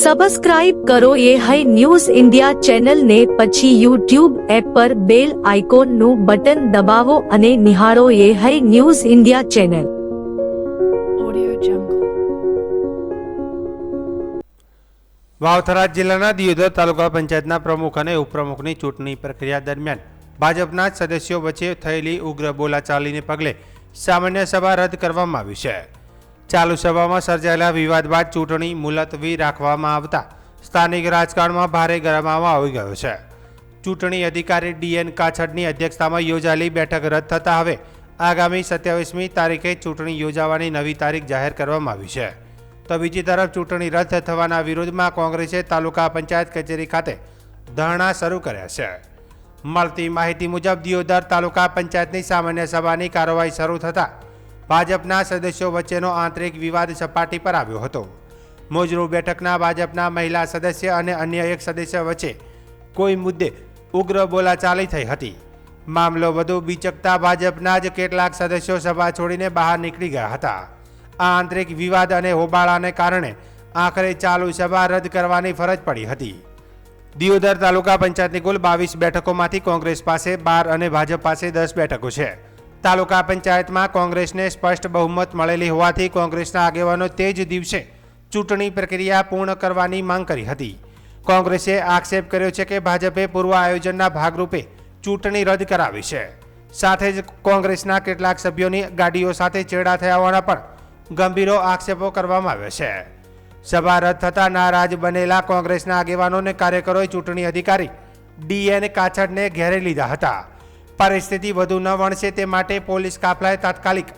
Subscribe કરો ये है न्यूज़ इंडिया चैनल ने પછી YouTube એપ પર બેલ આઇકોનનું બટન દબાવો અને નિહાળો ये है न्यूज़ इंडिया चैनल। વાવથરા જિલ્લાના દિયોદર તાલુકા પંચાયતના પ્રમુખ અને ઉપપ્રમુખની ચૂંટણી પ્રક્રિયા દરમિયાન ભાજપના સદસ્યો વચ્ચે થયેલી ઉગ્ર બોલાચાલીને પગલે સામાન્ય સભા રદ કરવામાં આવી છે। ચાલુ સભામાં સર્જાયેલા વિવાદ બાદ ચૂંટણી મુલતવી રાખવામાં આવતા સ્થાનિક રાજકારણમાં ભારે ગરમાવો આવી ગયો છે। ચૂંટણી અધિકારી DN કાછડની અધ્યક્ષતામાં યોજાયેલી બેઠક રદ થતા હવે આગામી 27મી તારીખે ચૂંટણી યોજાવાની નવી તારીખ જાહેર કરવામાં આવી છે। તો બીજી તરફ ચૂંટણી રદ થવાના વિરોધમાં કોંગ્રેસે તાલુકા પંચાયત કચેરી ખાતે ધરણા શરૂ કર્યા છે। મળતી માહિતી મુજબ દિયોદર તાલુકા પંચાયતની સામાન્ય સભાની કાર્યવાહી શરૂ થતાં ભાજપના સદસ્યો વચ્ચેનો આંતરિક વિવાદ સપાટી પર આવ્યો હતો। મોજરૂ બેઠકના ભાજપના મહિલા સદસ્ય અને અન્ય એક સદસ્ય વચ્ચે કોઈ મુદ્દે ઉગ્ર બોલાચાલી થઈ હતી। મામલો વધુ બીચકતા ભાજપના જ કેટલાક સદસ્યો સભા છોડીને બહાર નીકળી ગયા હતા। આ આંતરિક વિવાદ અને હોબાળાને કારણે આખરે ચાલુ સભા રદ કરવાની ફરજ પડી હતી। દિયોદર તાલુકા પંચાયતની કુલ 22 બેઠકોમાંથી કોંગ્રેસ પાસે 12 અને ભાજપ પાસે 10 બેઠકો છે। તાલુકા પંચાયતમાં કોંગ્રેસને સ્પષ્ટ બહુમત મળેલી હોવાથી કોંગ્રેસના આગેવાનો તે જ દિવસે ચૂંટણી પ્રક્રિયા પૂર્ણ કરવાની માંગ કરી હતી। કોંગ્રેસે આક્ષેપ કર્યો છે કે ભાજપે પૂર્વ આયોજનના ભાગરૂપે ચૂંટણી રદ કરાવી છે। સાથે જ કોંગ્રેસના કેટલાક સભ્યોની ગાડીઓ સાથે ચેડા થયા હોવાના પણ ગંભીરો આક્ષેપો કરવામાં આવ્યા છે। સભા રદ થતા નારાજ બનેલા કોંગ્રેસના આગેવાનોને કાર્યકરોએ ચૂંટણી અધિકારી DN કાછડને ઘેરી લીધા હતા। પરિસ્થિતિ વધુ ન વણસે તે માટે પોલીસ કાફલાએ તાત્કાલિક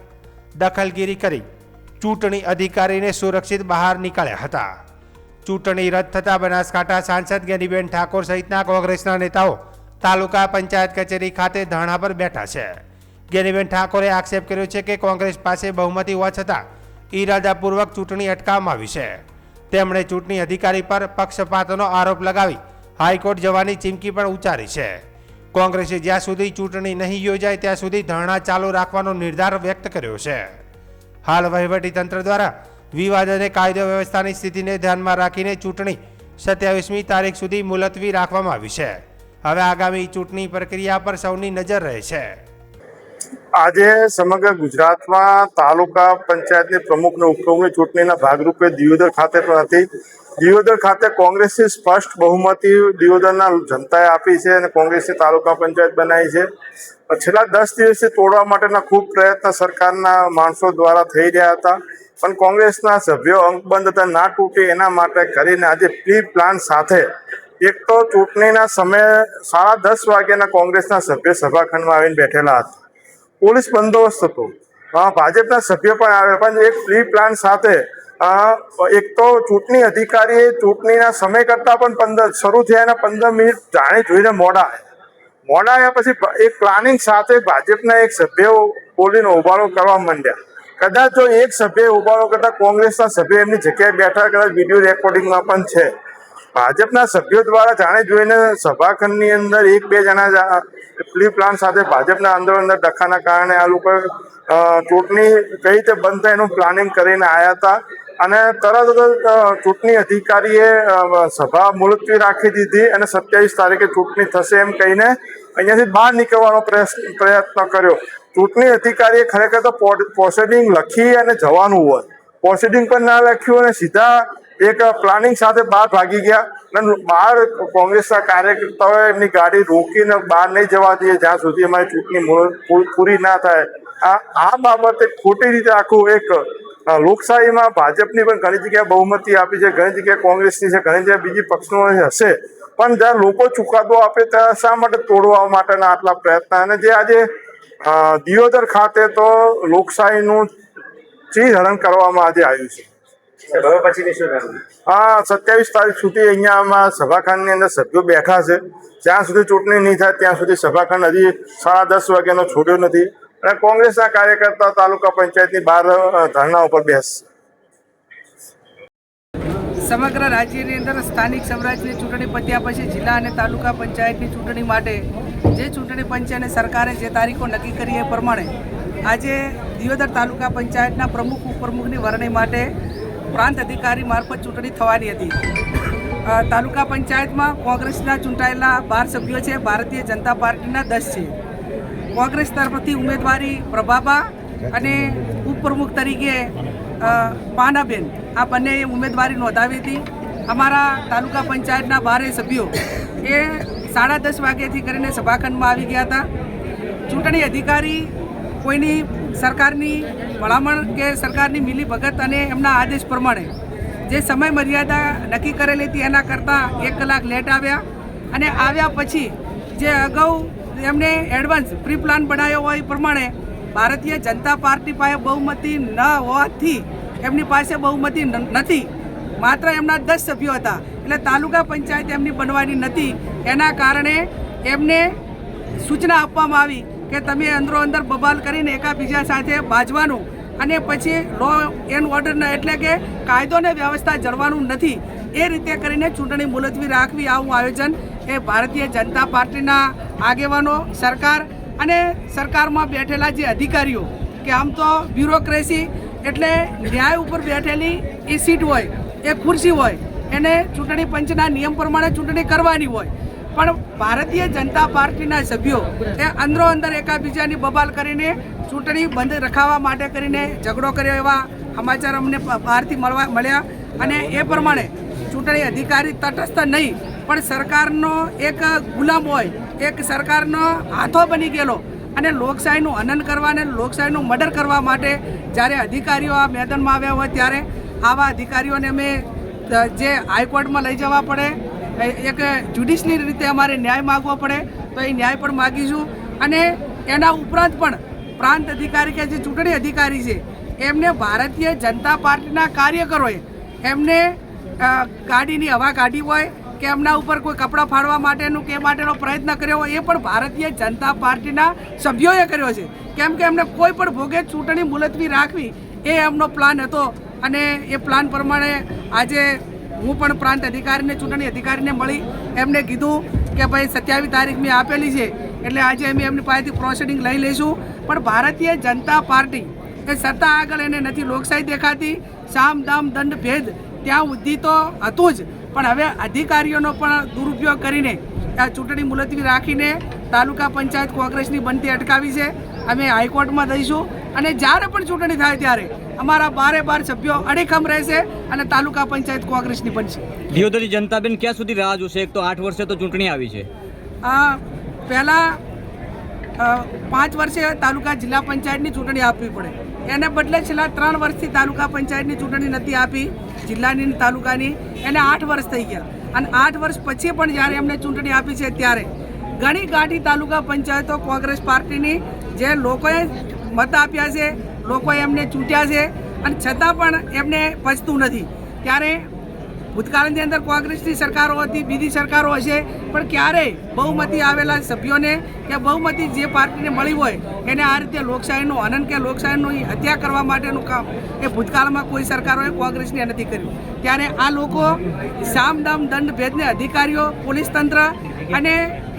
દખલગીરી કરી ચૂંટણી અધિકારીને સુરક્ષિત બહાર નીકળ્યા હતા। ચૂંટણી રદ થતા બનાસકાંઠા સાંસદ ગેનીબેન ઠાકોર સહિતના કોંગ્રેસના નેતાઓ તાલુકા પંચાયત કચેરી ખાતે ધરણા પર બેઠા છે। ગેનીબેન ઠાકોરે આક્ષેપ કર્યો છે કે કોંગ્રેસ પાસે બહુમતી હોવા છતાં ઇરાદાપૂર્વક ચૂંટણી અટકાવવામાં આવી છે। તેમણે ચૂંટણી અધિકારી પર પક્ષપાતનો આરોપ લગાવી હાઈકોર્ટ જવાની ચીમકી પણ ઉચ્ચારી છે। કોંગ્રેસે જ્યાં સુધી ચૂંટણી નહીં યોજાય ત્યાં સુધી ધરણા ચાલુ રાખવાનો નિર્ધાર વ્યક્ત કર્યો છે। હાલ વહીવટીતંત્ર દ્વારા વિવાદ અને કાયદો વ્યવસ્થાની સ્થિતિને ધ્યાનમાં રાખીને ચૂંટણી 27મી તારીખ સુધી મુલતવી રાખવામાં આવી છે। હવે આગામી ચૂંટણી પ્રક્રિયા પર સૌની નજર રહે છે। આજે સમગ્ર ગુજરાતમાં તાલુકા પંચાયતની પ્રમુખ અને ઉપપ્રમુખની ચૂંટણીના ભાગરૂપે દિયોદર ખાતે પણ હતી। દિયોદર ખાતે કોંગ્રેસની સ્પષ્ટ બહુમતી દિયોદરના જનતાએ આપી છે અને કોંગ્રેસની તાલુકા પંચાયત બનાવી છે। છેલ્લા 10 દિવસથી તોડવા માટેના ખૂબ પ્રયત્ન સરકારના માણસો દ્વારા થઈ રહ્યા હતા, પણ કોંગ્રેસના સભ્યો અંકબંધ હતા ના તૂટે એના માટે કરીને આજે પ્રી પ્લાન સાથે એક તો ચૂંટણીના સમયે 10:30 વાગ્યાના કોંગ્રેસના સભ્ય સભાખંડમાં આવીને બેઠેલા હતા। પોલીસ બંદોબસ્ત હતો, ભાજપના સભ્યો પણ આવ્યા, પણ એક પ્રી પ્લાન સાથે એક તો ચૂંટણી અધિકારીએ ચૂંટણીના સમય કરતાં પણ શરૂ થયાના 15 મિનિટ જાણી જોઈને મોડા આવ્યા। પછી એક પ્લાનિંગ સાથે ભાજપના એક સભ્યો બોલીને ઉભારો કરવા માંડ્યા। કદાચ જો એક સભ્ય ઉભારો કરતા કોંગ્રેસના સભ્ય એમની જગ્યાએ બેઠા, કદાચ વિડીયો રેકોર્ડિંગમાં પણ છે। ભાજપના સભ્યો દ્વારા જાણે જોઈને સભાખંડની અંદર 1-2 જણા પ્રી પ્લાન સાથે ભાજપના અંદર ડખાના કારણે આ લોકો ચૂંટણી કઈ રીતે બંધ થાય એનું પ્લાનિંગ કરીને આવ્યા હતા અને તરત જ ચૂંટણી અધિકારીએ સભા મુલતવી રાખી દીધી અને 27 તારીખે ચૂંટણી થશે એમ કહીને અહીંયાથી બહાર નીકળવાનો પ્રયત્ન કર્યો। ચૂંટણી અધિકારીએ ખરેખર તો પ્રોસિડિંગ લખી અને જવાનું હોય, પ્રોસિડિંગ પણ ના લખ્યું અને સીધા એક પ્લાનિંગ સાથે બહાર ભાગી ગયા અને બહાર કોંગ્રેસના કાર્યકર્તાઓએ એમની ગાડી રોકીને બહાર નહીં જવા દઈએ જ્યાં સુધી અમારી ચૂંટણી પૂરી ના થાય। આ બાબતે ખોટી રીતે આખું એક લોકશાહીમાં ભાજપની પણ ઘણી જગ્યાએ બહુમતી આપી છે, ઘણી જગ્યાએ કોંગ્રેસની છે, ઘણી જગ્યાએ બીજી પક્ષનો હશે, પણ જ્યારે લોકો ચુકાદો આપે ત્યારે શા માટે તોડવા માટેના આટલા પ્રયત્ન? અને જે આજે દિયોદર ખાતે તો લોકશાહીનું ચીજહરણ કરવામાં આજે આવ્યું છે। 27 તારીખ સુધી અહીંયા સભાખંડની અંદર સભ્યો બેઠા છે, જ્યાં સુધી ચૂંટણી નહીં થાય ત્યાં સુધી સભાખંડ હજી 10:30 વાગ્યાનો છોડ્યો નથી અને કોંગ્રેસના કાર્યકર્તા તાલુકા પંચાયતની બહાર ધરણા ઉપર બેસશે। સમગ્ર રાજ્યની અંદર સ્થાનિક સ્વરાજ્યની ચૂંટણી પત્યા પછી જિલ્લા અને તાલુકા પંચાયતની ચૂંટણી માટે જે ચૂંટણી પંચ અને સરકારે જે તારીખો નક્કી કરી એ પ્રમાણે આજે દિયોદર તાલુકા પંચાયતના પ્રમુખ ઉપપ્રમુખની વરણી માટે પ્રાંત અધિકારી મારફત ચૂંટણી થવાની હતી. તાલુકા પંચાયતમાં કોંગ્રેસના ચૂંટાયેલા 12 સભ્યો છે, ભારતીય જનતા પાર્ટીના 10 છે. કોંગ્રેસ તરફથી ઉમેદવારી પ્રભાબા અને ઉપપ્રમુખ તરીકે પાનાબેન આ બંને ઉમેદવારી નોંધાવી હતી. અમારા તાલુકા પંચાયતના 12 સભ્યો એ 10:30 વાગ્યાથી કરીને સભાખંડમાં આવી ગયા હતા. ચૂંટણી અધિકારી કોઈની સરકારની ભલામણ કે સરકારની મિલીભગત અને એમના આદેશ પ્રમાણે જે સમય મર્યાદા નક્કી કરેલી હતી એના કરતાં 1 કલાક લેટ આવ્યા અને આવ્યા પછી જે અગાઉ એમને એડવાન્સ પ્રી પ્લાન બનાવ્યો હોય એ પ્રમાણે ભારતીય જનતા પાર્ટી પાસે બહુમતી ન હોવાથી એમની પાસે બહુમતી નથી, માત્ર એમના 10 સભ્યો હતા એટલે તાલુકા પંચાયત એમની બનવાની નથી. એના કારણે એમને સૂચના આપવામાં આવી કે તમે અંદરો અંદર બબાલ કરીને એકાબીજા સાથે બાજવાનું અને પછી લો એન્ડ ઓર્ડર એટલે કે કાયદો ને વ્યવસ્થા જળવાનું નથી. એ રીતે કરીને ચૂંટણી મુલતવી રાખવી આવું આયોજન એ ભારતીય જનતા પાર્ટીના આગેવાનો, સરકાર અને સરકારમાં બેઠેલા જે અધિકારીઓ કે આમ તો બ્યુરોક્રેસી એટલે ન્યાય ઉપર બેઠેલી એ સીટ હોય, એ ખુરશી હોય, એને ચૂંટણી પંચના નિયમ પ્રમાણે ચૂંટણી કરવાની હોય, પણ ભારતીય જનતા પાર્ટીના સભ્યો એ અંદરો અંદર એકાબીજાની બબાલ કરીને ચૂંટણી બંધ રખાવવા માટે કરીને ઝઘડો કર્યો એવા સમાચાર અમને બહારથી મળ્યા અને એ પ્રમાણે ચૂંટણી અધિકારી તટસ્થ નહીં પણ સરકારનો એક ગુલામ હોય, એક સરકારનો હાથો બની ગયેલો અને લોકશાહીનું હનન કરવા અને લોકશાહીનું મર્ડર કરવા માટે જ્યારે અધિકારીઓ આ મેદાનમાં આવ્યા હોય ત્યારે આવા અધિકારીઓને અમે જે હાઈકોર્ટમાં લઈ જવા પડે, એક જ્યુડિશિયલ રીતે અમારે ન્યાય માગવો પડે તો એ ન્યાય પણ માગીશું. અને એના ઉપરાંત પણ પ્રાંત અધિકારી કે જે ચૂંટણી અધિકારી છે એમને ભારતીય જનતા પાર્ટીના કાર્યકરોએ એમને ગાડીની હવા કાઢી હોય કે એમના ઉપર કોઈ કપડાં ફાડવા માટેનું કે માટેનો પ્રયત્ન કર્યો હોય એ પણ ભારતીય જનતા પાર્ટીના સભ્યોએ કર્યો છે. કેમ કે એમને કોઈ પણ ભોગે ચૂંટણી મુલતવી રાખવી એ એમનો પ્લાન હતો અને એ પ્લાન પ્રમાણે આજે હું પણ પ્રાંત અધિકારીને ચૂંટણી અધિકારીને મળી એમને કીધું કે ભાઈ 27 તારીખ મેં આપેલી છે એટલે આજે અમે એમની પાસેથી પ્રોસિડિંગ લઈ લઈશું. પણ ભારતીય જનતા પાર્ટી એ સત્તા આગળ એને નથી લોકશાહી દેખાતી, સામ દામ દંડ ભેદ ત્યાં સુધી તો હતું જ, પણ હવે અધિકારીઓનો પણ દુરુપયોગ કરીને આ ચૂંટણી મુલતવી રાખીને તાલુકા પંચાયત કોંગ્રેસની બનતી અટકાવી છે. અમે હાઈકોર્ટમાં દઈશું અને જ્યારે પણ ચૂંટણી થાય ત્યારે અમારા 12 સભ્યો અડીખમ રહેશે અને તાલુકા પંચાયત કોંગ્રેસની બનશે. દિયોદરની જનતાબેન ક્યાં સુધી રાહ જોશે? એક તો 8 વર્ષે તો ચૂંટણી આવી છે. પહેલાં 5 વર્ષે તાલુકા જિલ્લા પંચાયતની ચૂંટણી આપવી પડે, એને બદલે છેલ્લા 3 વર્ષથી તાલુકા પંચાયતની ચૂંટણી નથી આપી, જિલ્લાની તાલુકાની, એને 8 વર્ષ થઈ ગયા. અને 8 વર્ષ પછી પણ જ્યારે એમને ચૂંટણી આપી છે ત્યારે ઘણી ગાંઠી તાલુકા પંચાયતો કોંગ્રેસ પાર્ટીની જે લોકોએ મત આપ્યા છે, લોકોએ એમને ચૂંટ્યા છે અને છતાં પણ એમને પચતું નથી. ત્યારે ભૂતકાળની અંદર કોંગ્રેસની સરકારો હતી, બીજી સરકારો હશે, પણ ક્યારેય બહુમતી આવેલા સભ્યોને કે બહુમતી જે પાર્ટીને મળી હોય એને આ રીતે લોકશાહીનું હનન કે લોકશાહીનું હત્યા કરવા માટેનું કામ એ ભૂતકાળમાં કોઈ સરકારોએ કોંગ્રેસને નથી કર્યું. ત્યારે આ લોકો સામ દામ દંડ ભેદને અધિકારીઓ, પોલીસ તંત્ર અને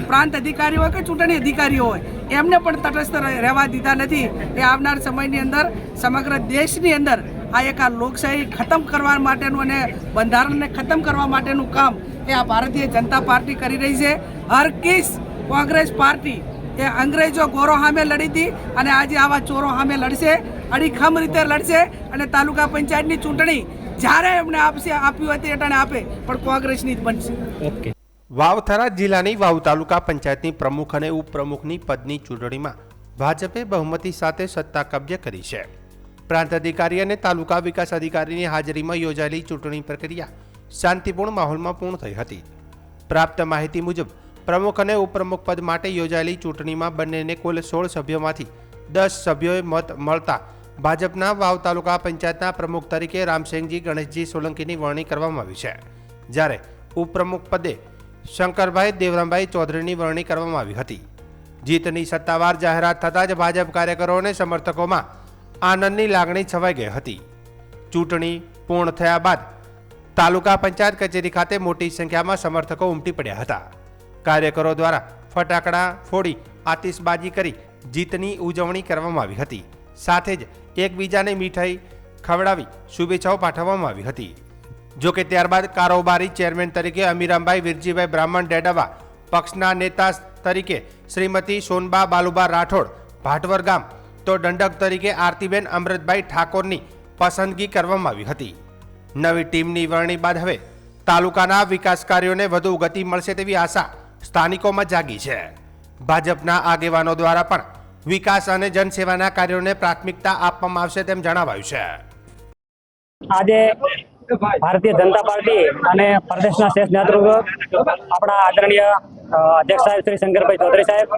પ્રાંત અધિકારીઓ હોય કે ચૂંટણી અધિકારીઓ હોય એમને પણ તટસ્થ રહેવા દીધા નથી. એ આવનાર સમયની અંદર સમગ્ર દેશની અંદર આ એક આ લોકશાહી ખતમ કરવા માટેનું અને બંધારણને ખતમ કરવા માટેનું કામ એ આ ભારતીય જનતા પાર્ટી કરી રહી છે. હરકીસ કોંગ્રેસ પાર્ટી એ અંગ્રેજો ગોરો સામે લડી હતી અને આજે આવા ચોરો સામે લડશે, અડીખમ રીતે લડશે અને તાલુકા પંચાયતની ચૂંટણી જ્યારે એમને આપ્યું હતી એટલે આપે પણ કોંગ્રેસની જ બનશે. ઓકે. વાવથરા જિલ્લાની વાવ તાલુકા પંચાયતની પ્રમુખ અને ઉપપ્રમુખની પદની ચૂંટણીમાં ભાજપે બહુમતી સાથે સત્તા કબજે કરી છે. પ્રાંત અધિકારી અને તાલુકા વિકાસ અધિકારીની હાજરીમાં યોજાયેલી ચૂંટણી પ્રક્રિયા શાંતિપૂર્ણ માહોલમાં પૂર્ણ થઈ હતી. પ્રાપ્ત માહિતી મુજબ પ્રમુખ અને ઉપપ્રમુખ પદ માટે યોજાયેલી ચૂંટણીમાં બંનેને કુલ 16 સભ્યોમાંથી 10 સભ્યોએ મત મળતા ભાજપના વાવ તાલુકા પંચાયતના પ્રમુખ તરીકે રામસિંહજી ગણેશજી સોલંકીની વરણી કરવામાં આવી છે, જ્યારે ઉપપ્રમુખ પદે શંકરભાઈ દેવરામભાઈ ચૌધરીની વરણી કરવામાં આવી હતી. જીતની સત્તાવાર જાહેરાત થતાં જ ભાજપ કાર્યકરો અને સમર્થકોમાં આનંદની લાગણી છવાઈ ગઈ હતી. ચૂંટણી પૂર્ણ થયા બાદ તાલુકા પંચાયત કચેરી ખાતે મોટી સંખ્યામાં સમર્થકો ઉમટી પડ્યા હતા. કાર્યકરો દ્વારા ફટાકડા ફોડી આતિશબાજી કરી જીતની ઉજવણી કરવામાં આવી હતી. સાથે જ એકબીજાને મીઠાઈ ખવડાવી શુભેચ્છાઓ પાઠવવામાં આવી હતી. જોકે ત્યારબાદ કારોબારી ચેરમેન તરીકે અમીરામભાઈ વીરજીભાઈ બ્રાહ્મણ ડેડાવા, પક્ષના નેતા તરીકે શ્રીમતી સોનબા બાલુબા રાઠોડ ભાટવર ગામ, તો દંડક તરીકે આરતીબેન અમૃતભાઈ ઠાકોરની પસંદગી કરવામાં આવી હતી. નવી ટીમની વરણી બાદ હવે તાલુકાના વિકાસ કાર્યોને વધુ ગતિ મળશે તેવી આશા સ્થાનિકોમાં જાગી છે. ભાજપના આગેવાનો દ્વારા પણ વિકાસ અને જનસેવાના કાર્યોને પ્રાથમિકતા આપવામાં આવશે તેમ જણાવાયું છે. આજે ભારતીય જનતા પાર્ટી અને પ્રદેશના શ્રેષ્ઠ નેતૃત્વ આપણા આદરણીય અધ્યક્ષ સાહેબ શ્રી શંકરભાઈ ચૌધરી સાહેબ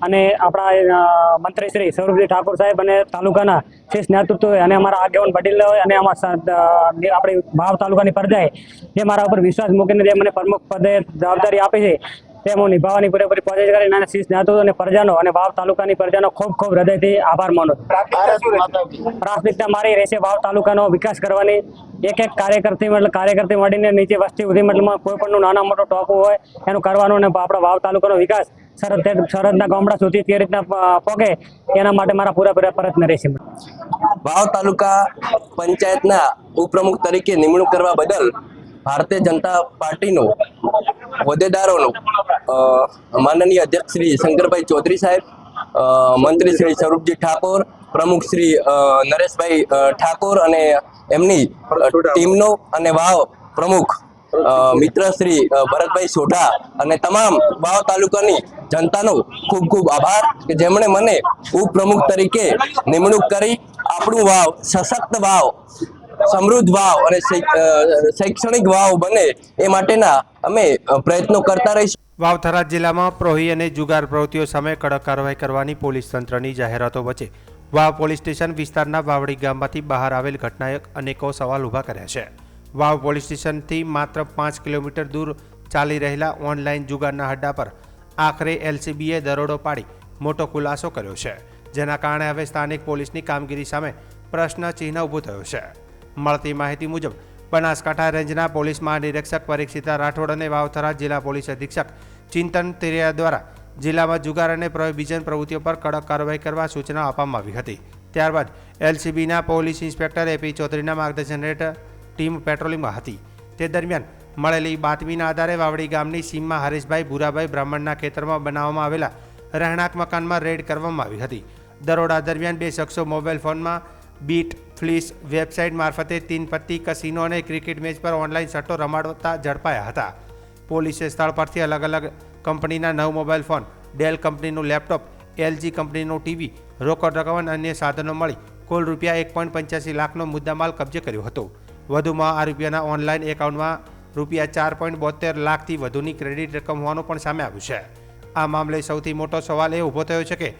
અને આપણા મંત્રી શ્રી સૌરભજી ઠાકોર સાહેબ અને તાલુકાના શ્રેષ્ઠ નેતૃત્વ અને અમારા આગેવાન વડીલ અને આપણી વાવ તાલુકાની પ્રજાએ જે મારા ઉપર વિશ્વાસ મૂકીને જે મને પ્રમુખ પદે જવાબદારી આપી છે તે હું નિભાવવાની પૂરેપૂરી કોશિશ કરીને અને શીર્ષ નેતૃત્વ અને પ્રજાનો અને વાવ તાલુકાની પ્રજાનો ખૂબ ખૂબ હૃદયથી આભાર માનું. પ્રાથમિકતા મારી રહેશે વાવ તાલુકાનો વિકાસ કરવાની. એક એક કાર્યકર્તી મળીને નીચે વસ્તી સુધી મતલબમાં કોઈ પણ નાના મોટો ટોપું હોય એનું કરવાનું અને આપણા વાવ તાલુકાનો વિકાસ સરહદના ગામડા સુધી તે રીતના પોગે એના માટે મારા પૂરેપૂરા પ્રયત્ન રહેશે. વાવ તાલુકા પંચાયતના ઉપપ્રમુખ તરીકે નિમણૂક કરવા બદલ ભારતીય જનતા પાર્ટીનો હોદ્દેદારોનો માનનીય અધ્યક્ષ શ્રી શંકરભાઈ ચૌધરી સાહેબ, મંત્રી શ્રી સ્વરૂપજી ઠાકોર, પ્રમુખ શ્રી નરેશભાઈ ઠાકોર અને એમની ટીમનો અને વાવ પ્રમુખ મિત્ર શ્રી ભરતભાઈ સોઢા અને તમામ વાવ તાલુકાની જનતાનો ખૂબ ખૂબ આભાર કે જેમણે મને ઉપપ્રમુખ તરીકે નિમણૂક કરી આપણું વાવ સશક્ત વાવ, સમૃદ્ધ વાવ અને શૈક્ષણિક વાવ બને એ માટેના અમે પ્રયત્નો કરતા રહીશું. વાવ જિલ્લામાં પ્રોહી અને જુગાર પ્રવૃત્તિઓ સામે કડક કાર્યવાહી કરવાની પોલીસ તંત્રની જાહેરાતો વચ્ચે વાવ પોલીસ સ્ટેશન વિસ્તારના વાવડી ગામમાંથી બહાર આવેલ ઘટનાએ અનેકો સવાલ ઊભા કર્યા છે. વાવ પોલીસ સ્ટેશનથી માત્ર 5 કિલોમીટર દૂર ચાલી રહેલા ઓનલાઈન જુગારના અડ્ડા પર આખરે એલસીબીએ દરોડો પાડી મોટો ખુલાસો કર્યો છે, જેના કારણે હવે સ્થાનિક પોલીસની કામગીરી સામે પ્રશ્નચિહ્ન ઊભું થયું છે. મળતી માહિતી મુજબ બનાસકાંઠા રેન્જના પોલીસ મહાનિરીક્ષક પરીક્ષિતા રાઠોડ અને વાવથરા જિલ્લા પોલીસ અધિક્ષક ચિંતન તિરિયા દ્વારા જિલ્લામાં જુગાર અને પ્રોહિબિશન પ્રવૃત્તિઓ પર કડક કાર્યવાહી કરવા સૂચના આપવામાં આવી હતી. ત્યારબાદ એલસીબીના પોલીસ ઇન્સ્પેક્ટર એપી ચૌધરીના માર્ગદર્શન હેઠળ ટીમ પેટ્રોલિંગમાં હતી. તે દરમિયાન મળેલી બાતમીના આધારે વાવડી ગામની સીમમાં હરેશભાઈ ભૂરાભાઈ બ્રાહ્મણના ખેતરમાં બનાવવામાં આવેલા રહેણાંક મકાનમાં રેડ કરવામાં આવી હતી. દરોડા દરમિયાન 2 શખ્સો મોબાઈલ ફોનમાં બીટ ફ્લીસ વેબસાઇટ મારફતે 3 પત્તી કસિનો અને ક્રિકેટ મેચ પર ઓનલાઈન સટ્ટો રમાડતા ઝડપાયા હતા. પોલીસે સ્થળ પરથી અલગ અલગ કંપનીના 9 મોબાઈલ ફોન, ડેલ કંપનીનું લેપટોપ, એલજી કંપનીનું ટીવી, રોકડ રકમ અને અન્ય સાધનો મળી કુલ રૂપિયા 1.85 લાખનો મુદ્દામાલ કબજે કર્યો હતો. વધુમાં આ રૂપિયાના ઓનલાઈન એકાઉન્ટમાં રૂપિયા 4.72 લાખથી વધુની ક્રેડિટ રકમ હોવાનું પણ સામે આવ્યું છે. આ મામલે સૌથી મોટો સવાલ એ ઊભો થયો છે કે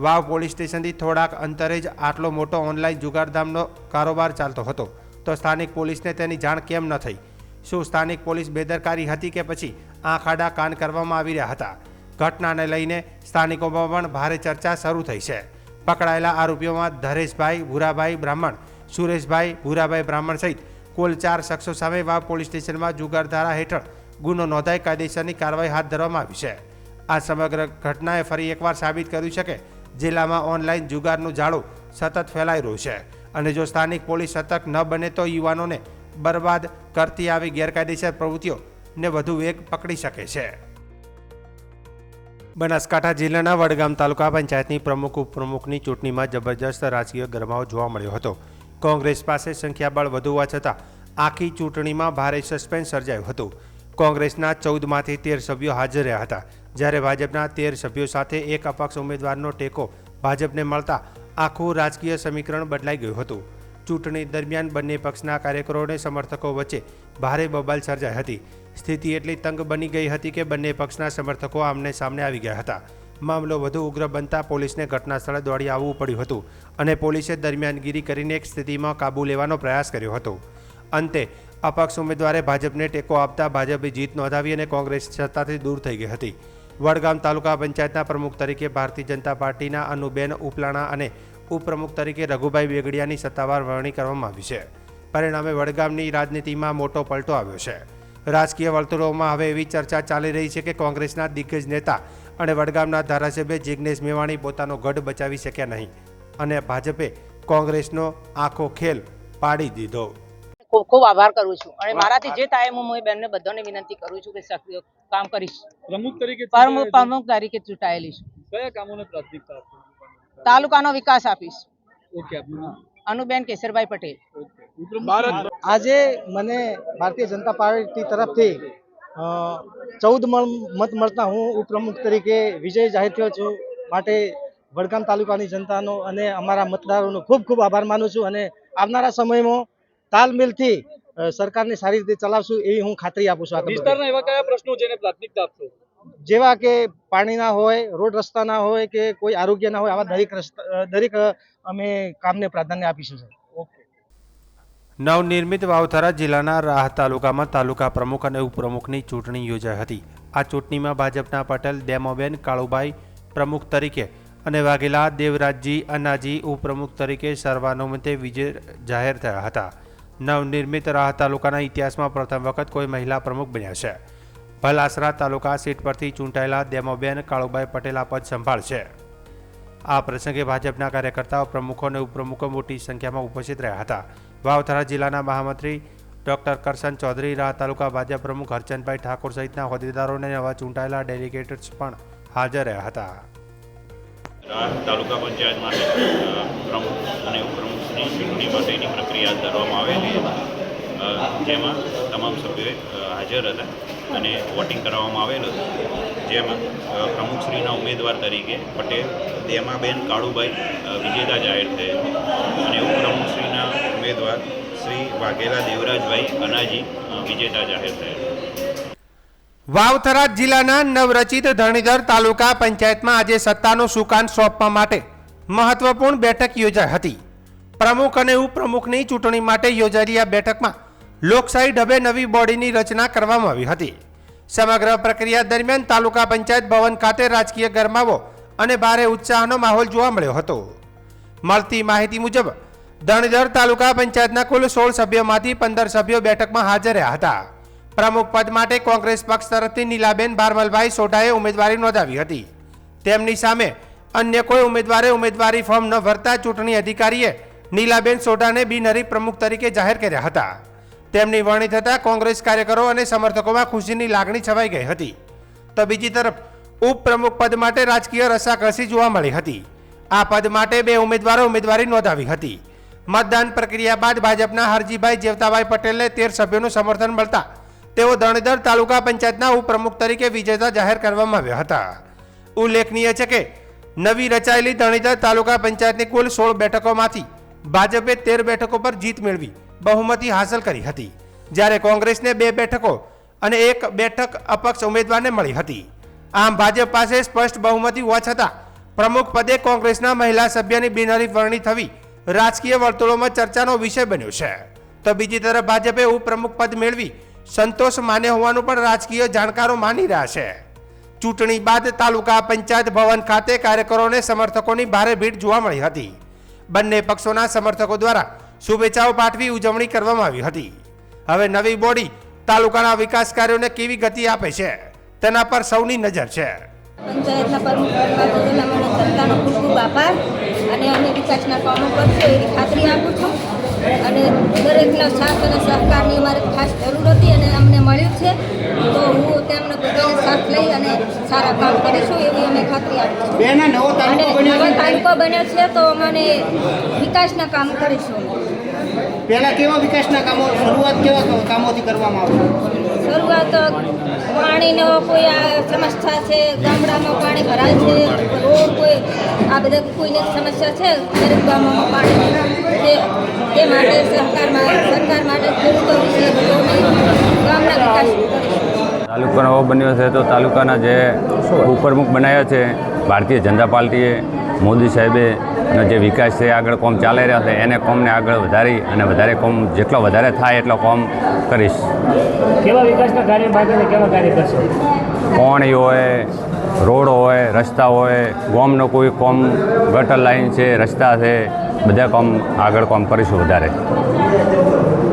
વાવ પોલીસ સ્ટેશનથી થોડાક અંતરે જ આટલો મોટો ઓનલાઈન જુગારધામનો કારોબાર ચાલતો હતો, તો સ્થાનિક પોલીસને તેની જાણ કેમ ન થઈ? શું સ્થાનિક પોલીસ બેદરકારી હતી કે પછી આંખ આડા કાન કરવામાં આવી રહ્યા હતા? ઘટનાને લઈને સ્થાનિકોમાં પણ ભારે ચર્ચા શરૂ થઈ છે. પકડાયેલા આરોપીઓમાં ધરેશભાઈ ભૂરાભાઈ બ્રાહ્મણ, સુરેશભાઈ ભૂરાભાઈ બ્રાહ્મણ સહિત કુલ 4 શખ્સો સામે વાવ પોલીસ સ્ટેશનમાં જુગારધારા હેઠળ ગુનો નોંધાઈ કાયદેસરની કાર્યવાહી હાથ ધરવામાં આવી છે. આ સમગ્ર ઘટનાએ ફરી એકવાર સાબિત કર્યું છે કે જિલ્લામાં ઓનલાઈન જુગારનું જાળું સતત ફેલાઈ રહ્યું છે અને જો સ્થાનિક પોલીસ સતર્ક ન બને તો યુવાનોને બરબાદ કરતી આવી ગેરકાયદેસર પ્રવૃત્તિઓને વધુ વેગ પકડી શકે છે. બનાસકાંઠા જિલ્લાના વડગામ તાલુકા પંચાયતની પ્રમુખ ઉપપ્રમુખની ચૂંટણીમાં જબરજસ્ત રાજકીય ગરમાવો જોવા મળ્યો હતો. કોંગ્રેસ પાસે સંખ્યાબળ વધુ હોવા છતાં આખી ચૂંટણીમાં ભારે સસ્પેન્સ સર્જાયું હતું. કોંગ્રેસના 14માંથી 13 સભ્યો હાજર રહ્યા હતા, જ્યારે ભાજપના 13 સભ્યો સાથે એક અપક્ષ ઉમેદવારનો ટેકો ભાજપને મળતા આખું રાજકીય સમીકરણ બદલાઈ ગયું હતું. ચૂંટણી દરમિયાન બંને પક્ષના કાર્યકરો અને સમર્થકો વચ્ચે ભારે બબાલ સર્જાઈ હતી. સ્થિતિ એટલી તંગ બની ગઈ હતી કે બંને પક્ષના સમર્થકો આમને સામને આવી ગયા હતા. મામલો વધુ ઉગ્ર બનતા પોલીસને ઘટના સ્થળે દોડી આવવું પડ્યું હતું અને પોલીસે દરમિયાનગીરી કરીને એક સ્થિતિમાં કાબૂ લેવાનો પ્રયાસ કર્યો હતો. અંતે અપક્ષ ઉમેદવારે ભાજપને ટેકો આપતા ભાજપે જીત નોંધાવી અને કોંગ્રેસ સત્તાથી દૂર થઈ ગઈ હતી. વડગામ તાલુકા પંચાયતના પ્રમુખ તરીકે ભારતીય જનતા પાર્ટીના અનુબેન ઉપલાણા અને ઉપપ્રમુખ તરીકે રઘુભાઈ બેગડિયાની સત્તાવાર વરણી કરવામાં આવી છે. પરિણામે વડગામની રાજનીતિમાં મોટો પલટો આવ્યો છે. રાજકીય વર્તુળોમાં હવે એવી ચર્ચા ચાલી રહી છે કે કોંગ્રેસના દિગ્ગજ નેતા અને વડગામના ધારાસભ્ય જિગ્નેશ મેવાણી પોતાનો ગઢ બચાવી શક્યા નહીં અને ભાજપે કોંગ્રેસનો આખો ખેલ પાડી દીધો. ખૂબ ખૂબ આભાર કરું છું અને મારાથી જે થાય હું બેનને બધાને વિનંતી કરું છું કે કામ કરીશ. પ્રમુખ તરીકે પ્રમુખ તરીકે ચૂંટાયેલી છું. કયા કામોને પ્રાથમિકતા આપશો? તાલુકાનો વિકાસ આપીશ. ઓકે, આપનું નામ? અનુબેન કેસરભાઈ પટેલ. આજે મને ભારતીય જનતા પાર્ટી તરફથી 14 મત મળતા હું ઉપપ્રમુખ તરીકે વિજય જાહેર થયો છું. માટે વડગામ તાલુકાની જનતાનો અને અમારા મતદારોનો ખૂબ ખૂબ આભાર માનું છું અને આવનારા સમયમાં તાલમેલથી સરકારને સારી રીતે ચલાવશું એવી હું ખાતરી આપું છું. વિસ્તારના એવા કયા પ્રશ્નો છે જેને પ્રાથમિકતા આપશો? જેવા કે પાણીના હોય, રોડ રસ્તાના હોય કે કોઈ આરોગ્યના હોય, આવા દરેક અમે કામને પ્રાધાન્ય આપીશું. નવનિર્મિત વાવથરા જિલ્લાના રાહ તાલુકામાં તાલુકા પ્રમુખ અને ઉપપ્રમુખની ચૂંટણી યોજાઈ હતી. આ ચૂંટણીમાં ભાજપના પટેલ દેમોબેન કાળુભાઈ પ્રમુખ તરીકે અને વાઘેલા દેવરાજજી અનાજી ઉપપ્રમુખ તરીકે સર્વાનુમતે વિજય જાહેર થયા હતા. નવનિર્મિત રાહ તાલુકાના ઇતિહાસમાં પ્રથમ વખત કોઈ મહિલા પ્રમુખ બન્યા છે. ભલાસરા તાલુકા સીટ પરથી ચૂંટાયેલા દેમોબેન કાળુભાઈ પટેલ આ પદ સંભાળશે. આ પ્રસંગે ભાજપના કાર્યકર્તાઓ, પ્રમુખો અને ઉપપ્રમુખો મોટી સંખ્યામાં ઉપસ્થિત રહ્યા હતા. વાવથરા જિલ્લાના મહામંત્રી ડોક્ટર કરશન ચૌધરી, રાહ તાલુકા ભાજપ પ્રમુખ હરચંદભાઈ ઠાકોર સહિતના હોદ્દેદારો અને નવા ચૂંટાયેલા ડેલિગેટ્સ પણ હાજર રહ્યા હતા. રાહ તાલુકા પંચાયત માટે પ્રમુખ અને ઉપપ્રમુખની ચૂંટણી માટેની પ્રક્રિયા હાથ ધરવામાં આવેલી હતી, જેમાં તમામ સભ્યોએ હાજર હતા અને વોટિંગ કરાવવામાં આવેલું હતું. જેમાં પ્રમુખશ્રીના ઉમેદવાર તરીકે પટેલ દેમાબેન કાળુભાઈ વિજેતા જાહેર થયેલ અને ઉપપ્રમુખશ્રીના ઉમેદવાર શ્રી વાઘેલા દેવરાજભાઈ અનાજી વિજેતા જાહેર થયેલ. વાવથરા જિલ્લાના નવરચિત ધણીધર તાલુકા પંચાયતમાં આજે સત્તાનું સુકાન સોંપવા માટે મહત્વપૂર્ણ બેઠક યોજાઈ હતી. પ્રમુખ અને ઉપપ્રમુખની ચૂંટણી માટે યોજાયેલી આ બેઠકમાં લોકશાહી ઢબે નવી બોડીની રચના કરવામાં આવી હતી. સમગ્ર પ્રક્રિયા દરમિયાન તાલુકા પંચાયત ભવન ખાતે રાજકીય ગરમાવો અને ભારે ઉત્સાહનો માહોલ જોવા મળ્યો હતો. મળતી માહિતી મુજબ ધણીધર તાલુકા પંચાયતના કુલ 16 સભ્યોમાંથી 15 સભ્યો બેઠકમાં હાજર રહ્યા હતા. પ્રમુખ પદ માટે કોંગ્રેસ પક્ષ તરફથી નીલાબેન ભારમલભાઈ સોઢાએ ઉમેદવારી નોંધાવી હતી. તેમની સામે અન્ય કોઈ ઉમેદવારે ઉમેદવારી ફોર્મ ન ભરતા ચૂંટણી અધિકારીએ નીલાબેન સોઢાને બિનહરીફ પ્રમુખ તરીકે જાહેર કર્યા હતા. તેમની વરણી થતાં કોંગ્રેસ કાર્યકરો અને સમર્થકોમાં ખુશીની લાગણી છવાઈ ગઈ હતી. તો બીજી તરફ ઉપપ્રમુખ પદ માટે રાજકીય રસાકસી જોવા મળી હતી. આ પદ માટે 2 ઉમેદવારો ઉમેદવારી નોંધાવી હતી. મતદાન પ્રક્રિયા બાદ ભાજપના હરજીભાઈ જેવતાભાઈ પટેલને 13 સભ્યોનું સમર્થન મળતા તેઓ ધણીધર તાલુકા પંચાયતના ઉપપ્રમુખ તરીકે વિજેતા જાહેર કરવામાં આવ્યા હતા. ઉલ્લેખનીય છે કે નવી રચાયેલી ધણીધર તાલુકા પંચાયતની કુલ 16 બેઠકોમાંથી ભાજપે 13 બેઠકો પર જીત મેળવી બહુમતી હાંસલ કરી હતી, જ્યારે કોંગ્રેસને 2 બેઠકો અને 1 બેઠક અપક્ષ ઉમેદવારને મળી હતી. આમ ભાજપ પાસે સ્પષ્ટ બહુમતી હોવા છતાં પ્રમુખ પદે કોંગ્રેસના મહિલા સભ્યની બિનહરીફ વરણી થવી રાજકીય વર્તુળોમાં ચર્ચાનો વિષય બન્યો છે. તો બીજી તરફ ભાજપે ઉપપ્રમુખ પદ મેળવી સંતોષ માન્યો હોવાનું પણ રાજકીય જાણકારો માની રહ્યા છે. ચૂંટણી બાદ તાલુકા પંચાયત ભવન ખાતે કાર્યકરોને સમર્થકોની ભારે ભીડ જોવા મળી હતી. બંને પક્ષોના સમર્થકો દ્વારા શુભેચ્છાઓ પાઠવી ઉજવણી કરવામાં આવી હતી. હવે નવી બોડી તાલુકાના વિકાસ કાર્યોને કેવી ગતિ આપે છે તેના પર સૌની નજર છે. પંચાયતના પ્રમુખ જનતાનો ખૂબ ખૂબ આભાર અને અમે વિકાસના કામો કરશું એવી ખાતરી આપું છું અને દરેકના સાથ અને સહકારની અમારે ખાસ જરૂર હતી અને અમને મળ્યું છે. તો હું તેમને બધાને સાથ લઈ અને સારા કામ કરીશું એવી અમે ખાતરી આપું છું. અને નવો તાલુકો બન્યો છે તો અમને વિકાસના કામ કરીશું. પહેલા કેવા વિકાસના કામો શરૂઆત કેવા કામોથી કરવામાં આવે? શરૂઆત પાણીનો કોઈ સમસ્યા છે, ગામડામાં પાણી ભરાય છે, રોડ કોઈ આ બધા કોઈની સમસ્યા છે દરેક ગામોમાં પાણી તે માટે સરકાર માટે ખેડૂતો વિશે ગામના વિકાસ તાલુકો નવો બન્યો છે તો તાલુકાના જે ઉપપ્રમુખ બનાવ્યા છે ભારતીય જનતા પાર્ટીએ, મોદી સાહેબે જે વિકાસ છે આગળ કોમ ચાલી રહ્યા છે એને કોમને આગળ વધારી અને વધારે કોમ જેટલો વધારે થાય એટલો કોમ કરીશ. કેવા વિકાસના કાર્ય ભાગીને કેવા કાર્ય કરશો? પાણી હોય, રોડ હોય, રસ્તા હોય, ગામનો કોઈ કોમ ગટર લાઈન છે, રસ્તા છે, બધા કોમ આગળ કોમ કરીશું વધારે.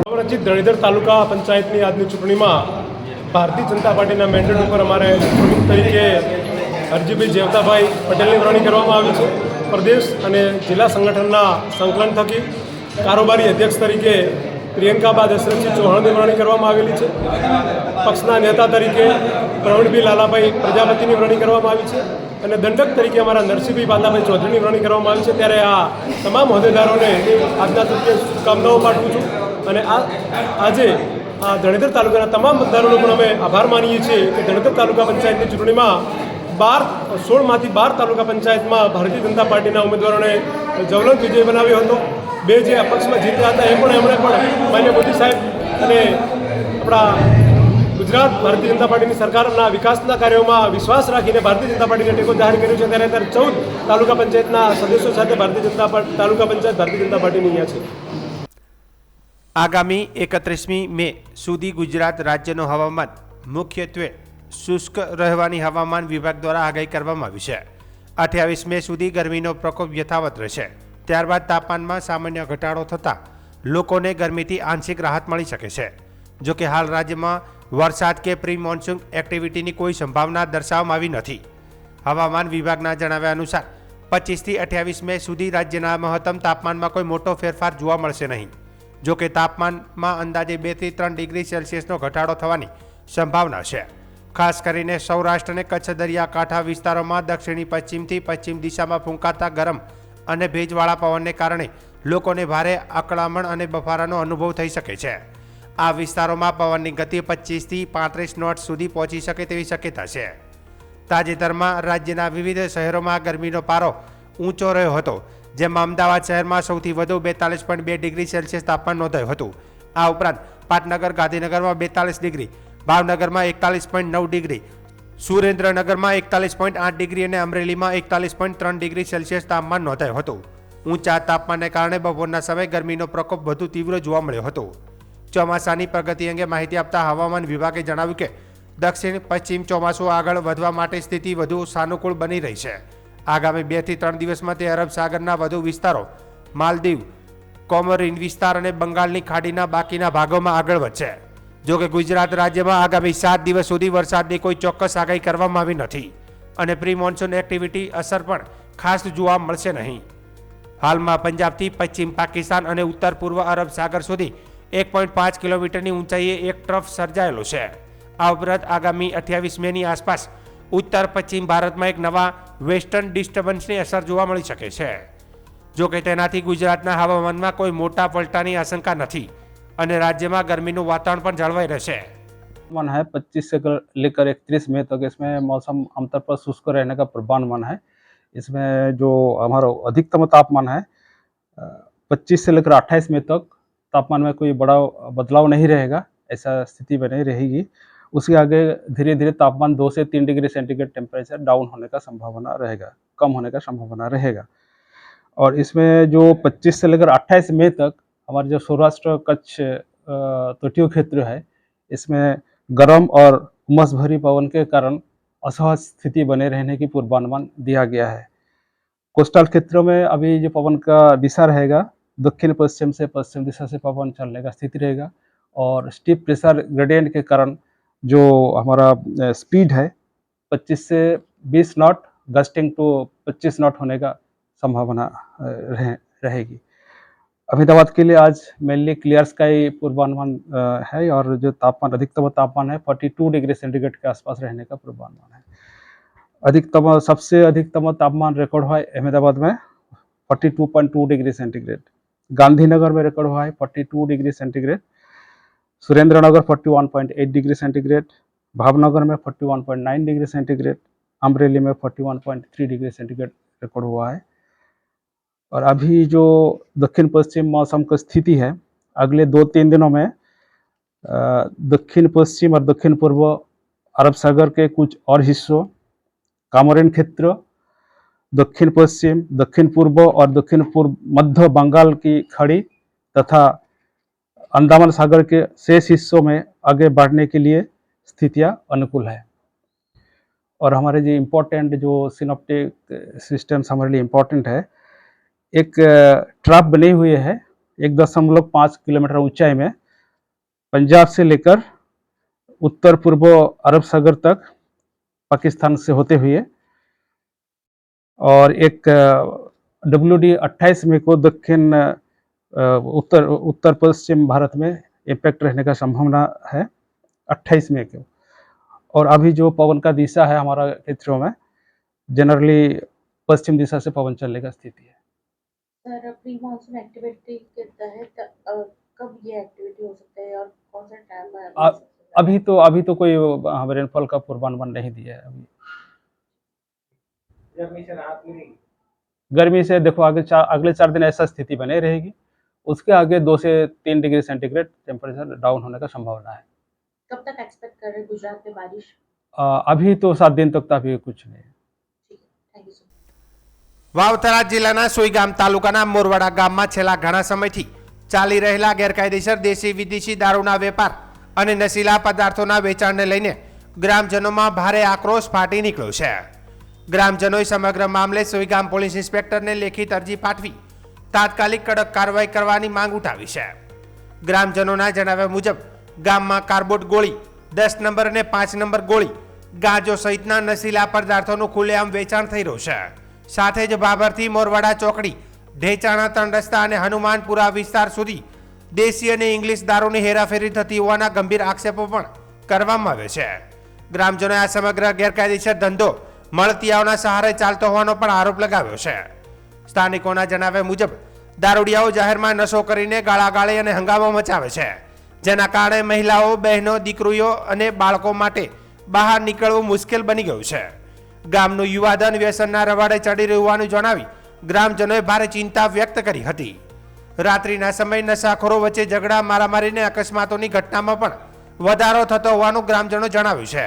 નવરચિત ધણીધર તાલુકા પંચાયતની આજની ચૂંટણીમાં ભારતીય જનતા પાર્ટીના મેન્ડેટ ઉપર અમારે પ્રમુખ તરીકે હરજીભાઈ જેવતાભાઈ પટેલની વરણી કરવામાં આવી છે. પ્રદેશ અને જિલ્લા સંગઠનના સંકલન થકી કારોબારી અધ્યક્ષ તરીકે પ્રિયંકાબા દશરથજી ચૌહાણની વરણી કરવામાં આવેલી છે. પક્ષના નેતા તરીકે પ્રવીણભાઈ લાલાભાઈ પ્રજાપતિની વરણી કરવામાં આવી છે અને દંડક તરીકે અમારા નરસિંહભાઈ બાંદાભાઈ ચૌધરીની વરણી કરવામાં આવી છે. ત્યારે આ તમામ હોદ્દેદારોને આજના તરીકે શુભકામનાઓ પાઠવું છું અને આજે આ ધણેધર તાલુકાના તમામ મતદારોનો પણ અમે આભાર માનીએ છીએ કે ધણેધર તાલુકા પંચાયતની ચૂંટણીમાં 16માંથી 12 તાલુકા પંચાયતમાં ભારતીય જનતા પાર્ટીના ઉમેદવારોને જ્વલંત વિજય બનાવ્યો હતો. 2 જે અપક્ષમાં જીત્યા હતા એમણે પણ માન્ય મોદી સાહેબ અને આપણા ગુજરાત ભારતીય જનતા પાર્ટીની સરકારના વિકાસના કાર્યોમાં વિશ્વાસ રાખીને ભારતીય જનતા પાર્ટીને ટેકો જાહેર કર્યો છે. ત્યારે 14 તાલુકા પંચાયતના સદસ્યો સાથે તાલુકા પંચાયત ભારતીય જનતા પાર્ટીની અહીંયા છે. આગામી 31મી મે સુધી ગુજરાત રાજ્યનું હવામાન મુખ્યત્વે શુષ્ક રહેવાની હવામાન વિભાગ દ્વારા આગાહી કરવામાં આવી છે. 28 મે સુધી ગરમીનો પ્રકોપ યથાવત રહેશે. ત્યારબાદ તાપમાનમાં સામાન્ય ઘટાડો થતાં લોકોને ગરમીથી આંશિક રાહત મળી શકે છે. જોકે હાલ રાજ્યમાં વરસાદ કે પ્રી મોન્સૂન એક્ટિવિટીની કોઈ સંભાવના દર્શાવવામાં આવી નથી. હવામાન વિભાગના જણાવ્યા અનુસાર 25થી 28 મે સુધી રાજ્યના મહત્તમ તાપમાનમાં કોઈ મોટો ફેરફાર જોવા મળશે નહીં. જોકે તાપમાનમાં અંદાજે 2 થી 3 ડિગ્રી સેલ્સિયસનો ઘટાડો થવાની સંભાવના છે. ખાસ કરીને સૌરાષ્ટ્ર અને કચ્છ દરિયાકાંઠા વિસ્તારોમાં દક્ષિણી પશ્ચિમથી પશ્ચિમ દિશામાં ફૂંકાતા ગરમ અને ભેજવાળા પવનને કારણે લોકોને ભારે અકળામણ અને બફારાનો અનુભવ થઈ શકે છે. આ વિસ્તારોમાં પવનની ગતિ 25થી 35 નોટ સુધી પહોંચી શકે તેવી શક્યતા છે. તાજેતરમાં રાજ્યના વિવિધ શહેરોમાં ગરમીનો પારો ઊંચો રહ્યો હતો, જેમાં અમદાવાદ શહેરમાં સૌથી વધુ 42.2 ડિગ્રી સેલ્સિયસ તાપમાન નોંધાયું હતું. આ ઉપરાંત પાટનગર ગાંધીનગરમાં 42 ડિગ્રી, ભાવનગરમાં 41.9 ડિગ્રી, સુરેન્દ્રનગરમાં 41.8 ડિગ્રી અને અમરેલીમાં 41.3 ડિગ્રી સેલ્સિયસ તાપમાન નોંધાયું હતું. ઊંચા તાપમાનને કારણે બપોરના સમયે ગરમીનો પ્રકોપ વધુ તીવ્ર જોવા મળ્યો હતો. ચોમાસાની પ્રગતિ અંગે માહિતી આપતા હવામાન વિભાગે જણાવ્યું કે દક્ષિણ પશ્ચિમ ચોમાસું આગળ વધવા માટે સ્થિતિ વધુ સાનુકૂળ બની રહી છે. આગામી 2 થી 3 દિવસમાં તે અરબ સાગરના વધુ વિસ્તારો, માલદીવ, કોમોરીન વિસ્તાર અને બંગાળની ખાડીના બાકીના ભાગોમાં આગળ વધશે. જોકે ગુજરાત રાજ્યમાં આગામી 7 દિવસ સુધી વરસાદની કોઈ ચોક્કસ આગાહી કરવામાં આવી નથી અને પ્રી મોન્સૂન એક્ટિવિટી અસર પણ ખાસ જોવા મળશે નહીં. હાલમાં પંજાબથી પશ્ચિમ પાકિસ્તાન અને ઉત્તર પૂર્વ અરબ સાગર સુધી 1.5 કિલોમીટરની ઊંચાઈએ એક ટ્રફ સર્જાયેલો છે. આ ઉપરાંત આગામી 28 મેની આસપાસ ઉત્તર પશ્ચિમ ભારતમાં એક નવા વેસ્ટર્ન ડિસ્ટર્બન્સની અસર જોવા મળી શકે છે. જોકે તેનાથી ગુજરાતના હવામાનમાં કોઈ મોટા પલટાની આશંકા નથી અને राज्य गर्मी वातावरण पण जलवाई रहશે. मन है 25 से लेकर 31 मई तक इसमें मौसम आमतौर पर शुष्क रहने का पूर्वानुमान है. इसमें जो हमारा अधिकतम तापमान है 25 से लेकर 28 मई तक तापमान में कोई बड़ा बदलाव नहीं रहेगा, ऐसा स्थिति बनी रहेगी. उसके आगे धीरे धीरे तापमान 2 से 3 डिग्री सेंटीग्रेड टेम्परेचर डाउन होने का संभावना रहेगा, कम होने का संभावना रहेगा. और इसमें जो 25 से लेकर 28 मई तक हमारे जो सौराष्ट्र कच्छ तटीय क्षेत्र है इसमें गर्म और उमस भरी पवन के कारण असहज स्थिति बने रहने की पूर्वानुमान दिया गया है. कोस्टल क्षेत्रों में अभी जो पवन का दिशा रहेगा दक्षिण पश्चिम से पश्चिम दिशा से पवन चलने का स्थिति रहेगा और स्टीप प्रेशर ग्रेडियंट के कारण जो हमारा स्पीड है 25 से 20 नॉट गस्टिंग टू 25 नॉट होने का संभावना रहेगी. अहमदाबाद के लिए आज मेनली क्लियर स्काई पूर्वानुमान है और जो तापमान अधिकतम तापमान है 42 डिग्री सेंटीग्रेड के आसपास रहने का पूर्वानुमान है. अधिकतम सबसे अधिकतम तापमान रिकॉर्ड हुआ है अहमदाबाद में 42.2 डिग्री सेंटीग्रेड, गांधीनगर में रिकॉर्ड हुआ है 42 degree centigrade, Surendranagar 41.8 degree centigrade, Bhavnagar में 41.9 डिग्री सेंटीग्रेड, अमरेली में 41.3 डिग्री सेंटीग्रेड रिकॉर्ड हुआ है. और अभी जो दक्षिण पश्चिम मौसम की स्थिति है अगले 2-3 दिनों में दक्षिण पश्चिम और दक्षिण पूर्व अरब सागर के कुछ और हिस्सों, कामोरिन क्षेत्र, दक्षिण पश्चिम, दक्षिण पूर्व और दक्षिण पूर्व मध्य बंगाल की खाड़ी तथा अंडमान सागर के शेष हिस्सों में आगे बढ़ने के लिए स्थितियां अनुकूल है. और हमारे जो इम्पोर्टेंट जो सिनोप्टिक सिस्टम्स हमारे लिए इम्पोर्टेंट है, एक ट्रैप बने हुए है 1.5 किलोमीटर ऊंचाई में पंजाब से लेकर उत्तर पूर्व अरब सागर तक पाकिस्तान से होते हुए, और एक WD 28 मई को दक्षिण उत्तर पश्चिम भारत में इम्पैक्ट रहने का संभावना है 28 मई को। और अभी जो पवन का दिशा है हमारा क्षेत्रों में जनरली पश्चिम दिशा से पवन चलने का स्थिति है। सर प्री मानसून एक्टिविटी कितना है, कब ये एक्टिविटी हो सकता है और कौन सा टाइम है? अभी तो कोई रेनफॉल का पूर्वानुमान नहीं दिया है अभी। गर्मी से देखो अगले 4 दिन ऐसा स्थिति बने रहेगी, उसके आगे 2 से 3 डिग्री सेंटीग्रेड टेम्परेचर डाउन होने का संभावना है। कब तक एक्सपेक्ट कर रहे हैं गुजरात में बारिश? अभी तो 7 दिन तक अभी कुछ नहीं। Thank you sir. વાવથરા જિલ્લાના સોઈગામ તાલુકાના મોરવાડા ગામમાં છેલ્લા ઘણા સમયથી ચાલી રહેલા ગેરકાયદેસર દેશી વિદેશી દારૂના વેપાર અને નશીલા પદાર્થોના વેચાણને લઈને ગ્રામજનોમાં ભારે આક્રોશ ફાટી નીકળ્યો છે। ગ્રામજનોએ સમગ્ર મામલે સોઈગામ પોલીસ ઇન્સ્પેક્ટરને લેખિત અરજી પાઠવી તાત્કાલિક કડક કાર્યવાહી કરવાની માંગ ઉઠાવી છે। ગ્રામજનોના જણાવ્યા મુજબ ગામમાં કાર્બોટ ગોળી, 10 નંબર અને 5 નંબર ગોળી, ગાંજો સહિતના નશીલા પદાર્થોનું ખુલ્લેઆમ વેચાણ થઈ રહ્યું છે। સાથે જ બાબરથી મોરવાડા ચોકડી, ઢેચાણા 3 રસ્તા અને હનુમાનપુરા વિસ્તાર સુધી દેશી અને ઇંગ્લિશ દારૂની હેરાફેરી થતી હોવાના ગંભીર આક્ષેપો પણ કરવામાં આવે છે। ગ્રામજનોએ આ સમગ્ર ગેરકાયદેસર ધંધો મળતિયાઓના સહારે ચાલતો હોવાનો પણ આરોપ લગાવ્યો છે। સ્થાનિકોના જણાવ્યા મુજબ દારૂડિયાઓ જાહેરમાં નશો કરીને ગાળાગાળી અને હંગામો મચાવે છે, જેના કારણે મહિલાઓ, બહેનો, દીકરીઓ અને બાળકો માટે બહાર નીકળવું મુશ્કેલ બની ગયું છે। ગામનું યુવાધન વ્યસનના રવાડે ચડી રહ્યું હોવાનું જણાવી ગ્રામજનોએ ભારે ચિંતા વ્યક્ત કરી હતી। રાત્રિના સમયે નશાખોરો વચ્ચે ઝઘડા, મારામારીને અકસ્માતોની ઘટનામાં પણ વધારો થતો હોવાનું ગ્રામજનો જણાવ્યું છે।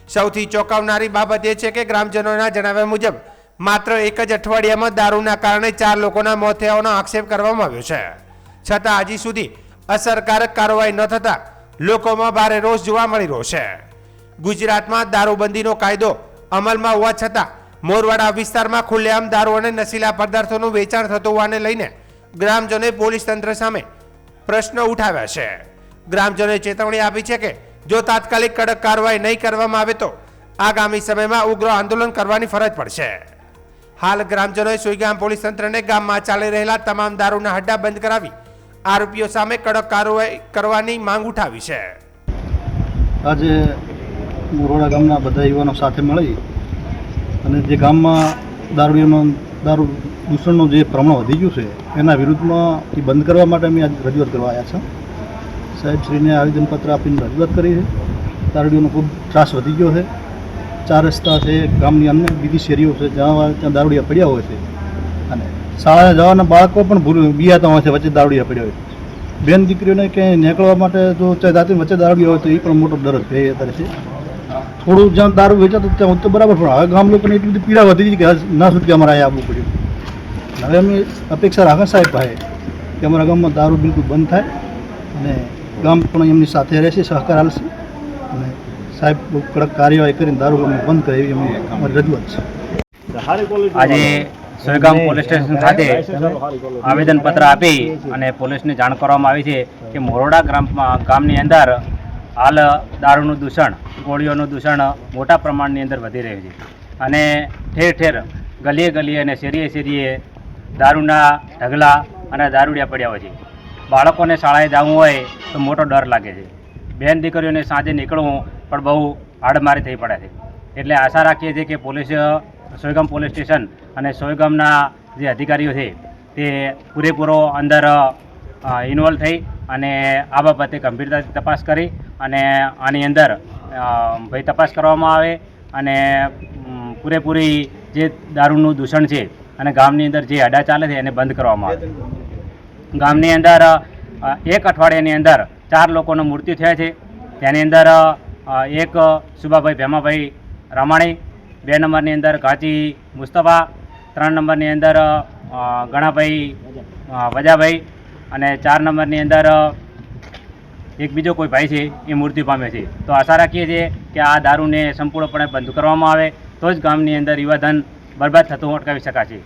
સૌથી ચોંકાવનારી બાબત એ છે કે ગ્રામજનોના જણાવ્યા મુજબ માત્ર એક જ અઠવાડિયામાં દારૂના કારણે 4 લોકોના મોત થયાનો આક્ષેપ કરવામાં આવ્યો છે। છતાં હજી સુધી અસરકારક કાર્યવાહી ન થતા લોકોમાં ભારે રોષ જોવા મળી રહ્યો છે। ગુજરાતમાં દારૂબંધીનો કાયદો અમલમાં હોવા છતાં મોરવાડા વિસ્તારમાં ખુલ્લેઆમ દારૂ અને નશીલા પદાર્થોનું વેચાણ થતું હોવાને લઈને ગ્રામજનોએ પોલીસ તંત્ર સામે પ્રશ્નો ઉઠાવ્યા છે। ગ્રામજનોએ ચેતવણી આપી છે કે જો તાત્કાલિક કડક કાર્યવાહી નહીં કરવામાં આવે તો આગામી સમયમાં ઉગ્ર આંદોલન કરવાની ફરજ પડશે। હાલ ગ્રામજનોએ સોઈગામ પોલીસ તંત્રને ગામમાં ચાલી રહેલા તમામ દારૂના હડ્ડા બંધ કરાવી આરોપીઓ સામે કડક કાર્યવાહી કરવાની માંગ ઉઠાવી છે। આજે મોરવાડા ગામના બધા યુવાનો સાથે મળી અને જે ગામમાં દારૂ દૂષણનું જે પ્રમાણ વધી ગયું છે એના વિરુદ્ધમાં એ બંધ કરવા માટે અમે આજ રજૂઆત કરવા આવ્યા છે। સાહેબશ્રીને આવેદનપત્ર આપીને રજૂઆત કરી છે। દારૂડીઓનો ખૂબ ત્રાસ વધી ગયો છે। 4 રસ્તા છે ગામની અન્ય બીજી શેરીઓ છે ત્યાં દારૂડિયા પડ્યા હોય છે અને શાળાએ જવાના બાળકો પણ બિયાતા હોય છે, વચ્ચે દારૂડિયા પડ્યા હોય છે। બેન દીકરીઓને ક્યાંય નીકળવા માટે જો જાતે વચ્ચે દારૂડિયા હોય તો એ પણ મોટો ડર જ ભય અત્યારે છે। થોડું જ્યાં દારૂ વેચાતું ત્યાં તો બરાબર, પણ હવે ગામ લોકોને એટલી બધી પીડા વધી ગઈ કે ના છૂટકે અમારે અહીંયા આવવું પડ્યું। હવે અમે અપેક્ષા રાખે સાહેબ ભાઈ કે અમારા ગામમાં દારૂ બિલકુલ બંધ થાય અને ગામ પણ એમની સાથે રહેશે, સહકાર આપશે અને સાહેબ કડક કાર્યવાહી કરીને દારૂ બંધ કરે એવી અમારી રજૂઆત છે। આજે સોયગામ પોલીસ સ્ટેશન ખાતે આવેદનપત્ર આપી અને પોલીસને જાણ કરવામાં આવી છે કે મોરવાડા ગામની અંદર હાલ દારૂનું દૂષણ, ગોળીઓનું દૂષણ મોટા પ્રમાણની અંદર વધી રહ્યું છે અને ઠેર ઠેર ગલીએ ગલીએ અને શેરીએ શેરીએ દારૂના ઢગલા અને દારૂડિયા પડ્યા હોય છે। બાળકોને શાળાએ જવું હોય તો મોટો ડર લાગે છે। બેન દીકરીઓને સાંજે નીકળવું પણ બહુ હાડમારી થઈ પડે છે। એટલે આશા રાખીએ છીએ કે સોયગામ પોલીસ સ્ટેશન અને સોયગામના જે અધિકારીઓ છે તે પૂરેપૂરો અંદર ઇન્વોલ્વ થઈ અને આ બાબતે ગંભીરતાથી તપાસ કરી અને આની અંદર ભાઈ તપાસ કરવામાં આવે અને પૂરેપૂરી જે દારૂનું દૂષણ છે અને ગામની અંદર જે અડા ચાલે છે એને બંધ કરવામાં આવે। ગામની અંદર એક અઠવાડિયાની અંદર 4 લોકોનું મૃત્યુ થયા છે। તેની અંદર એક સુભાભાઈ ભેમાભાઈ રામાણી, 2 નંબરની અંદર ગાચી મુસ્તફા, 3 નંબરની અંદર ગણાભાઈ વજાભાઈ અને 4 નંબરની અંદર એક બીજો કોઈ ભાઈ છે એ મૃત્યુ પામે છે। તો આશા રાખીએ છીએ કે આ દારૂને સંપૂર્ણપણે બંધ કરવામાં આવે તો જ ગામની અંદર યુવાધન બરબાદ થતું અટકાવી શકાશે।